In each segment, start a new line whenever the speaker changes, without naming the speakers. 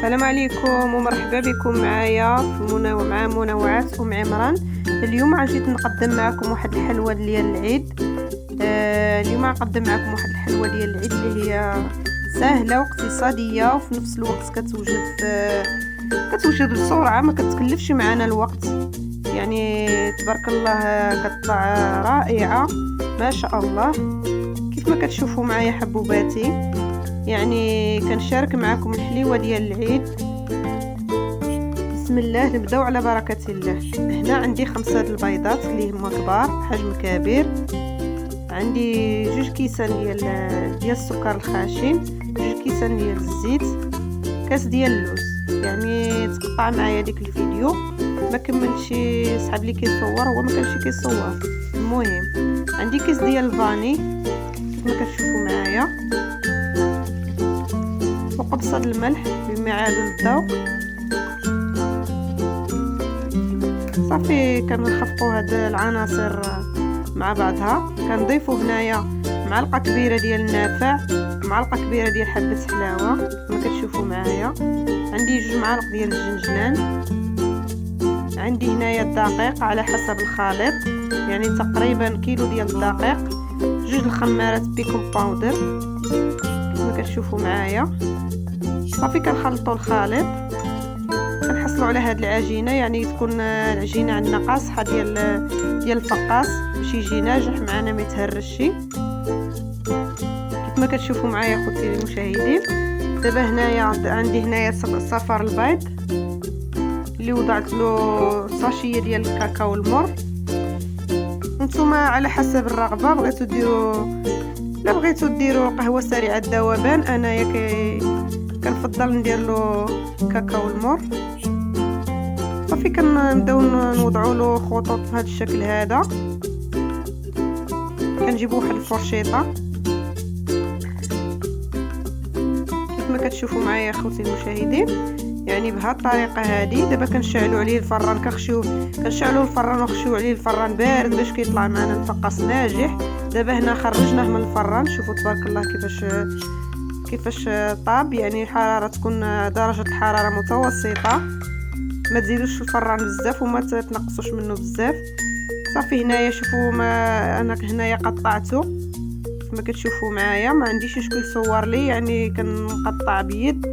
السلام عليكم ومرحبا بكم معايا في مع منوعات عمران. اليوم جيت نقدم معكم واحد الحلوى ديال العيد. اليوم غنقدم معكم واحد الحلوى ديال العيد اللي هي سهله واقتصاديه وفي نفس الوقت كتوجد بسرعه، ما كتكلفش معنا الوقت. يعني تبارك الله كتطلع رائعه ما شاء الله. كيف ما كتشوفوا معايا حبوباتي، يعني كنشارك معكم الحليوه ديال العيد. بسم الله، نبداو على بركه الله. هنا عندي 5 البيضات اللي هما كبار حجم كبير، عندي 2 كيسان ديال السكر الخاشن، 2 كيسان ديال الزيت، كاس ديال اللوز. يعني تقطع معايا ديك الفيديو، ما كملتش صحاب لي كيصور، هو ما كانش كيصور. المهم عندي كيس ديال الفاني كيف ما كتشوفوا معايا، وقبصه الملح بمعادن الذوق. صافي كنخفقوا هاد العناصر مع بعضها. كنضيفوا هنايا معلقه كبيره ديال النافع، معلقه كبيره ديال حبه حلاوه كما كتشوفوا معايا. عندي 2 معالق ديال الجنجلان، عندي هنايا الدقيق على حسب الخليط، يعني تقريبا كيلو ديال الدقيق، 2 الخمارات بيكنج باودر كما كتشوفوا معايا. صافي كنخلطوا الخليط، كنحصلوا على هاد العجينه، يعني تكون العجينه عندنا قاصحه ديال الفقاص باش يجي ناجح معنا ما يتهرش. كيف ما كتشوفوا معايا خوتي المشاهدين. دابا هنايا عندي هنايا صفر البيض اللي وضعت له ساشيه ديال الكاكاو المر. نتوما على حسب الرغبه، بغيتو ديروا قهوه سريعه الذوبان، انايا كنفضل ندير له كاكاو المر. صافي كنبداو نوضعوا له خطوط بهذا الشكل هذا. كنجيبوا واحد الفرشيطه كيف ما كتشوفوا معايا اخوتي المشاهدين، يعني بهذه الطريقه هذه. دابا كنشعلوا عليه الفران، كنشعلوا الفران ونخشيو عليه الفران بارد باش كيطلع معنا الفقاص ناجح. دابا هنا خرجناه من الفران، شوفوا تبارك الله كيفاش طاب. يعني الحراره تكون درجه الحراره متوسطه، ما تزيدوش الفران بزاف وما تنقصوش منه بزاف. صافي هنايا شوفوا انا هنايا قطعته كما كتشوفوا معايا. ما عنديش شكون يصور لي، يعني كنقطع بيد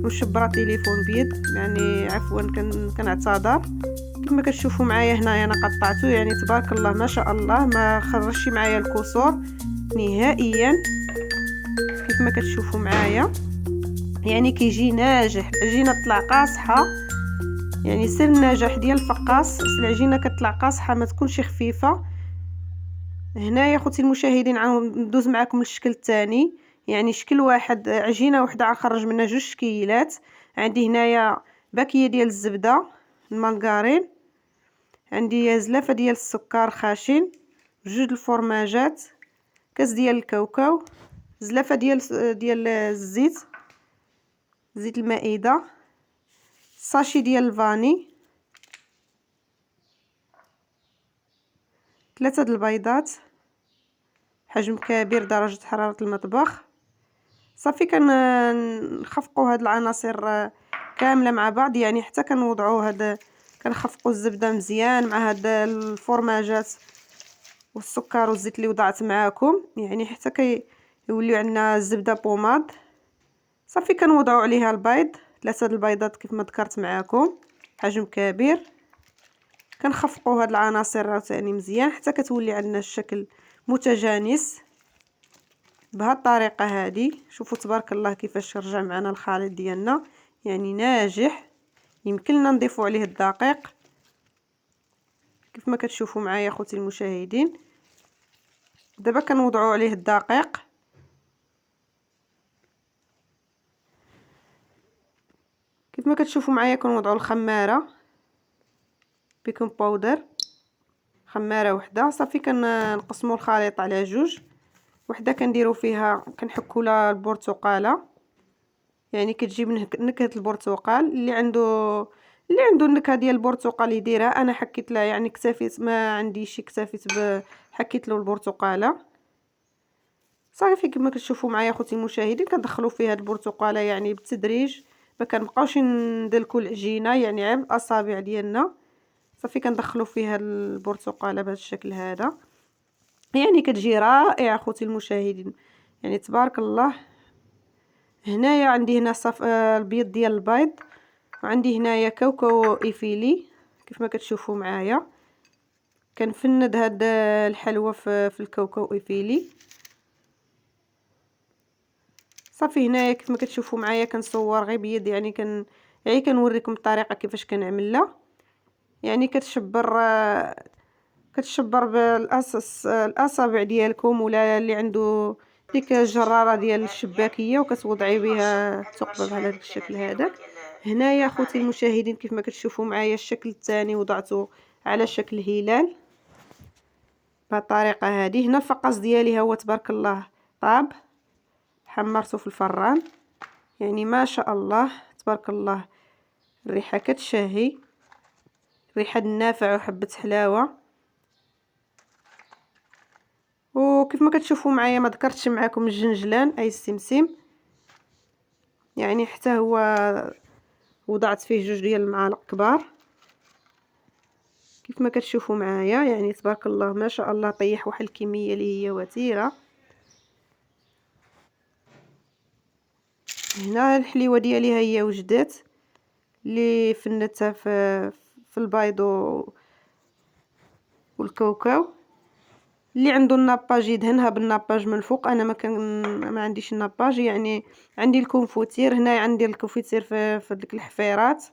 وشبره تليفون بيد، يعني عفوا كنعتذر. كما كتشوفوا معايا هنايا انا قطعته، يعني تبارك الله ما شاء الله ما خرجش معايا الكسور نهائيا. كيف ما كتشوفوا معايا يعني كيجي ناجح، العجينه تطلع قاصحه. يعني سر النجاح ديال الفقاص العجينه كتطلع قاصحه، ما تكونش خفيفه. هنايا خوتي المشاهدين ندوز معكم للشكل الثاني. يعني شكل واحد، عجينه وحده غنخرج منها 2 شكيلات. عندي هنايا باكيه ديال الزبده المارغرين، عندي زلافه ديال السكر خاشن، 2 الفرماجات، كاس ديال الكاوكاو، زلافه ديال الزيت، زيت المائده، ساشي ديال الفاني، 3 البيضات حجم كبير درجه حراره المطبخ. صافي كنخفقوا هاد العناصر كامله مع بعض، يعني حتى كنوضعوا كنخفقوا الزبده مزيان مع هاد الفرماجات والسكر والزيت اللي وضعت معاكم، يعني حتى كيوليو عندنا الزبده بوماد. صافي كنوضعوا عليها البيض، 3 البيضات كيف ما ذكرت معاكم حجم كبير. كنخفقوا هاد العناصر عاوتاني مزيان حتى كتولي عندنا الشكل متجانس بهذه الطريقه هذه. شوفوا تبارك الله كيفاش رجع معنا الخليط ديالنا، يعني ناجح. يمكننا نضيفوا عليه الدقيق كيف ما كتشوفوا معايا اخوتي المشاهدين. دابا كنوضعوا عليه الدقيق، كيف ما كتشوفوا معايا كنوضعوا الخماره بيكنج باودر، خماره وحده. صافي كنقسموا الخليط على 2، وحده كنديروا فيها كنحكوا لها البرتقاله، يعني كتجيب نكهه البرتقال. اللي عنده النكهه ديال البرتقال يديرها. انا حكيت لها، يعني اكتفيت، ما عنديش اكتفيت حكيت له البرتقاله. صافي كما كتشوفوا معايا اخوتي المشاهدين كندخلوا فيها البرتقاله يعني بالتدريج ما كنبقاوش ندلكو العجينه، يعني عيب الاصابع ديالنا. صافي كندخلوا فيها البرتقاله بهذا الشكل هذا، يعني كتجي رائعه اخوتي المشاهدين، يعني تبارك الله. هنايا عندي هنا البيض ديال البيض، وعندي هنايا كاوكاو ايفيلي كيف ما كتشوفوا معايا. كنفند هاد الحلوى في الكاوكاو ايفيلي. صافي هنايا كيف ما كتشوفوا معايا كنصور غير بيد، يعني كنوريكم الطريقه كيفاش كنعملها. يعني كتشبر الاصابع ديالكم، ولا اللي عنده ديك الجراره ديال الشباكيه، وكتوضعي بها الثقب بحال هذا الشكل هذاك. هنايا اخوتي المشاهدين كيف ما كتشوفوا معايا الشكل الثاني وضعته على شكل هلال بهالطريقه هذه. هنا الفقاس ديالي هو تبارك الله طاب، حمرته في الفران، يعني ما شاء الله تبارك الله. الريحه كتشهي، ريحه النافع وحبه حلاوه. وكيف ما كتشوفوا معايا ما ذكرتش معكم الجنجلان اي السمسم، يعني حتى هو وضعت فيه 2 ديال المعالق كبار كيف ما كتشوفوا معايا. يعني تبارك الله ما شاء الله طيح واحد الكميه اللي هي وتيره. هنا الحليوه ديالي ها هي وجدات اللي فنتها في البيض والكاوكاو. اللي عنده الناباج يدهنها بالناباج من الفوق. انا ما عنديش الناباج، يعني عندي الكونفوتير. هنا عندي الكونفوتير في ديك الحفيرات،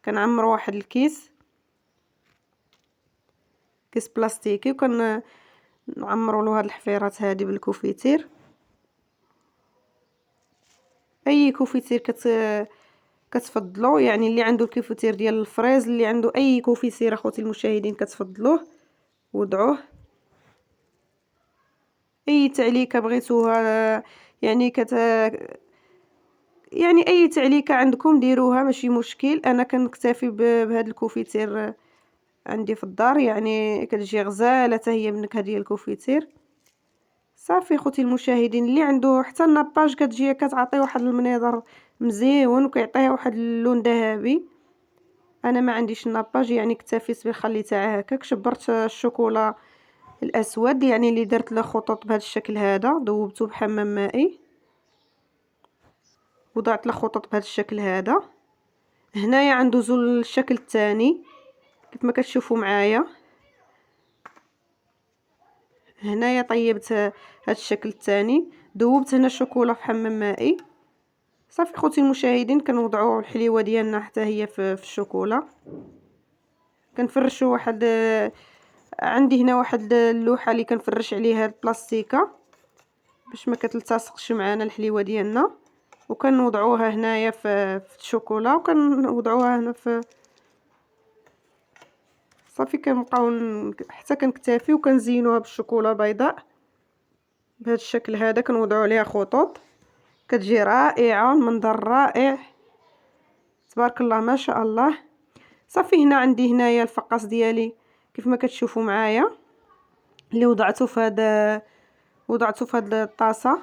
كنعمر واحد الكيس بلاستيكي، نعمروا له هاد الحفيرات هذه بالكونفيتير. اي كونفيتير كتفضلوا، يعني اللي عنده الكونفيتير ديال الفريز، اللي عنده اي كونفيتير اخوتي المشاهدين كتفضلوه وضعوه. اي تعليكه بغيتوها، يعني يعني اي تعليكه عندكم ديروها ماشي مشكل. انا كنكتفي بهذا الكونفيتير عندي في الدار، يعني كتجي غزاله حتى هي من النكهه ديال الكونفيتير. صافي خوتي المشاهدين، اللي عنده حتى الناباج كتجي كتعطي واحد المنظر مزيون وكيعطيها واحد اللون ذهبي. انا ما عنديش الناباج، يعني اكتفيت بخليتها هكاك. شبرت الشوكولا الاسود، يعني اللي درت له خطوط بهذا الشكل هذا، ذوبته بحمام مائي وضعت له خطوط بهذا الشكل هذا. هنايا ندوزو للشكل الثاني كيف ما كتشوفوا معايا. هنايا طيبت هذا الشكل الثاني، ذوبت هنا الشوكولا في حمام مائي. صافي خوتي المشاهدين كنوضعوا الحليوه ديالنا حتى هي في الشوكولا. كنفرشوا واحد، عندي هنا واحد اللوحه اللي كنفرش عليها البلاستيكه باش ما كتلتصقش معنا الحليوه ديالنا، وكنوضعوها هنايا في الشوكولا، وكنوضعوها هنا في. صافي كنبقاو حتى كنكتفي وكنزينوها بالشوكولا البيضاء بهذا الشكل هذا. كنوضعوا عليها خطوط كتجي رائعه، المنظر رائع تبارك الله ما شاء الله. صافي هنا عندي هنايا الفقاس ديالي كيف ما كتشوفوا معايا، اللي وضعته في هذا الطاسه.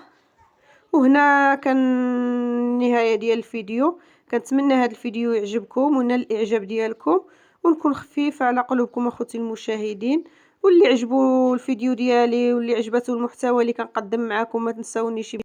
وهنا كان النهايه ديال الفيديو. كنتمنى هذا الفيديو يعجبكم ونال الاعجاب ديالكم، ونكون خفيفه على قلوبكم اخوتي المشاهدين. واللي عجبو الفيديو ديالي واللي عجبته المحتوى اللي كنقدم معكم ما تنساونيش